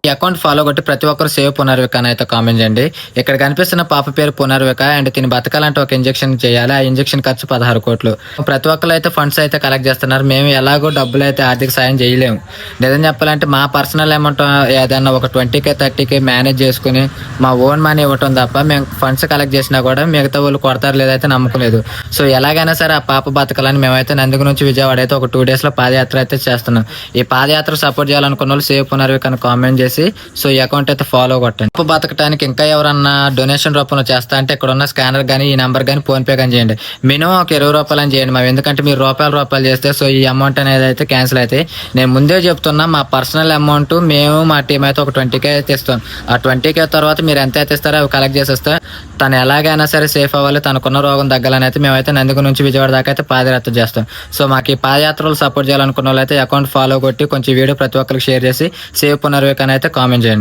ఈ account follow కొట్టి ప్రతి ఒక్కరు సేవ్ పునర్విక అని అయితే కామెంట్ చేయండి. ఇక్కడ కనిపిస్తున్న పాప పేరు పునర్విక అండ్ తిని బతకాలంటే ఒక ఇంజెక్షన్ చేయాలి. ఆ ఇంజెక్షన్ ఖర్చు 16,00,00,000. ప్రతి ఒక్కరు అయితే ఫండ్స్ అయితే కలెక్ట్ చేస్తున్నారు. మేము ఎలాగో డబ్బులు అయితే ఆర్థిక సాయం చేయలేము. నిజం చెప్పాలంటే మా పర్సనల్ అమౌంట్ ఏదైనా ఒక 20,000 30,000 మేనేజ్ చేసుకుని మా ఓన్ మనీ ఇవ్వటం తప్ప మేము ఫండ్స్ కలెక్ట్ చేసినా కూడా మిగతా వాళ్ళు కొడతారు లేదైతే నమ్మకం లేదు. సో ఎలాగైనా సరే ఆ పాప బతకాలని మేమైతే నందిగు నుంచి విజయవాడ అయితే ఒక 2 డేస్లో పాదయాత్ర అయితే చేస్తున్నాం. ఈ పాదయాత్ర సపోర్ట్ చేయాలనుకున్న వాళ్ళు సేవ్ పునర్విక అని కామెంట్ చేసి సో ఈ అకౌంట్ అయితే ఫాలో కొట్టండి. అప్పు బతకడానికి ఇంకా ఎవరన్నా డొనేషన్ రూపంలో చేస్తా అంటే ఇక్కడ ఉన్న స్కానర్ కానీ ఈ నెంబర్ కానీ ఫోన్ పే కానీ చేయండి. మినిమం ఒక 20 రూపాయలు అని చేయండి. ఎందుకంటే మీరు రూపాయలు చేస్తే సో ఈ అమౌంట్ అనేది అయితే క్యాన్సిల్ అయితే నేను ముందే చెప్తున్నా మా పర్సనల్ అమౌంట్ మేము మా టీం అయితే ఒక 20,000 అయితే ఇస్తాం. ఆ 20,000 తర్వాత మీరు ఎంత అయితే ఇస్తారో అవి కలెక్ట్ చేసేస్తే తను ఎలాగైనా సరే సేఫ్ అవ్వాలి, తనకున్న రోగం తగ్గాలని అయితే మేమైతే నందిగు నుంచి విజయవాడ దాకా అయితే పాదయాత్ర చేస్తాం. సో మాకు ఈ పాదయాత్రలు సపోర్ట్ చేయాలనుకున్న వాళ్ళు అయితే అకౌంట్ ఫాలో కొట్టి కొంచెం వీడియో ప్రతి ఒక్కరికి షేర్ చేసి సేవ్ పునర్విక అని అయితే కామెంట్ చేయండి.